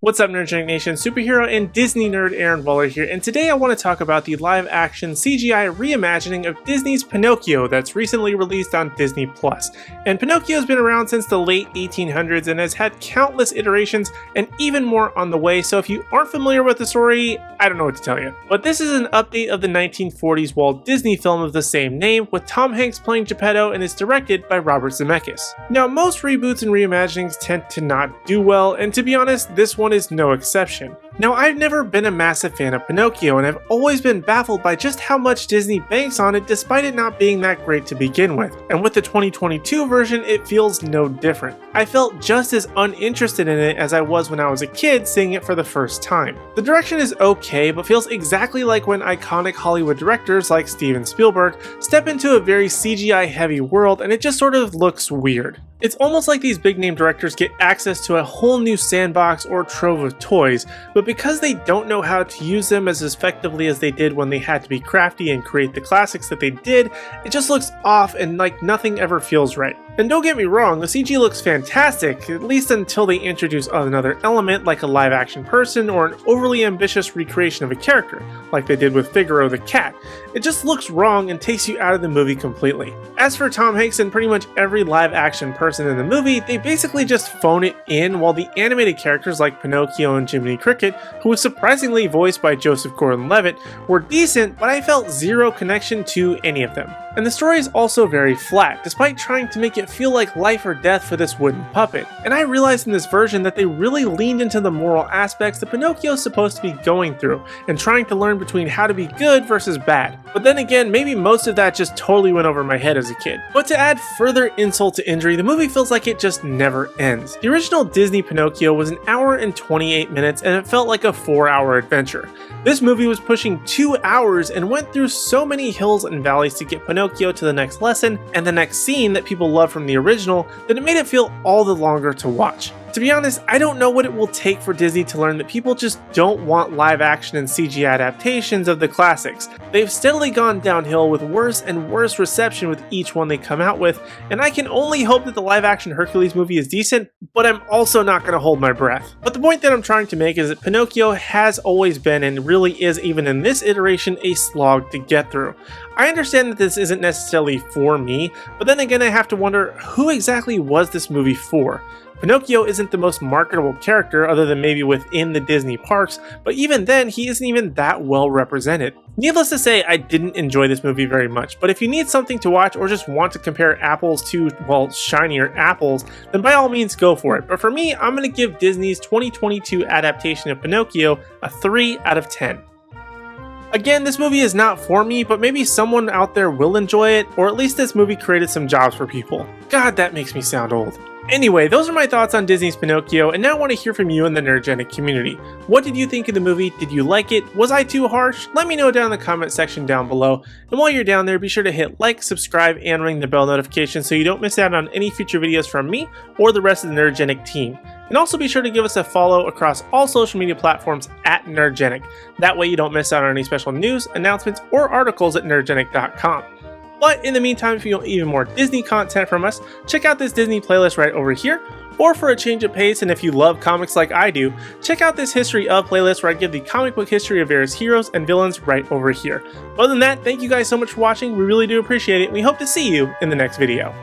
What's up, Nerdgenic Nation? Superhero and Disney nerd Aaron Waller here, and today I want to talk about the live-action CGI reimagining of Disney's Pinocchio that's recently released on Disney+. And Pinocchio's been around since the late 1800s and has had countless iterations and even more on the way, so if you aren't familiar with the story, I don't know what to tell you. But this is an update of the 1940s Walt Disney film of the same name, with Tom Hanks playing Geppetto, and is directed by Robert Zemeckis. Now, most reboots and reimaginings tend to not do well, and to be honest, this one is no exception. Now, I've never been a massive fan of Pinocchio, and I've always been baffled by just how much Disney banks on it despite it not being that great to begin with. And with the 2022 version, it feels no different. I felt just as uninterested in it as I was when I was a kid seeing it for the first time. The direction is okay, but feels exactly like when iconic Hollywood directors like Steven Spielberg step into a very CGI heavy world and it just sort of looks weird. It's almost like these big name directors get access to a whole new sandbox or trove of toys, but because they don't know how to use them as effectively as they did when they had to be crafty and create the classics that they did, it just looks off and like nothing ever feels right. And don't get me wrong, the CG looks fantastic, at least until they introduce another element like a live action person or an overly ambitious recreation of a character, like they did with Figaro the cat. It just looks wrong and takes you out of the movie completely. As for Tom Hanks and pretty much every live action person in the movie, they basically just phone it in, while the animated characters like Pinocchio and Jiminy Cricket, who was surprisingly voiced by Joseph Gordon-Levitt, were decent, but I felt zero connection to any of them. And the story is also very flat, despite trying to make it feel like life or death for this wooden puppet. And I realized in this version that they really leaned into the moral aspects that Pinocchio is supposed to be going through, and trying to learn between how to be good versus bad. But then again, maybe most of that just totally went over my head as a kid. But to add further insult to injury, the movie feels like it just never ends. The original Disney Pinocchio was an hour and 28 minutes, and it felt like a 4-hour adventure. This movie was pushing 2 hours and went through so many hills and valleys to get Pinocchio to the next lesson and the next scene that people love from the original that it made it feel all the longer to watch. To be honest, I don't know what it will take for Disney to learn that people just don't want live action and CG adaptations of the classics. They've steadily gone downhill with worse and worse reception with each one they come out with, and I can only hope that the live action Hercules movie is decent, but I'm also not going to hold my breath. But the point that I'm trying to make is that Pinocchio has always been, and really is even in this iteration, a slog to get through. I understand that this isn't necessarily for me, but then again I have to wonder, who exactly was this movie for? Pinocchio isn't the most marketable character other than maybe within the Disney parks, but even then he isn't even that well represented. Needless to say, I didn't enjoy this movie very much, but if you need something to watch or just want to compare apples to, well, shinier apples, then by all means go for it. But for me, I'm going to give Disney's 2022 adaptation of Pinocchio a 3 out of 10. Again, this movie is not for me, but maybe someone out there will enjoy it, or at least this movie created some jobs for people. God, that makes me sound old. Anyway, those are my thoughts on Disney's Pinocchio, and now I want to hear from you in the Nerdgenic community. What did you think of the movie? Did you like it? Was I too harsh? Let me know down in the comment section down below. And while you're down there, be sure to hit like, subscribe, and ring the bell notification so you don't miss out on any future videos from me or the rest of the Nerdgenic team. And also be sure to give us a follow across all social media platforms at Nerdgenic. That way you don't miss out on any special news, announcements, or articles at nerdgenic.com. But in the meantime, if you want even more Disney content from us, check out this Disney playlist right over here. Or for a change of pace, and if you love comics like I do, check out this History of playlist where I give the comic book history of various heroes and villains right over here. Other than that, thank you guys so much for watching. We really do appreciate it, and we hope to see you in the next video.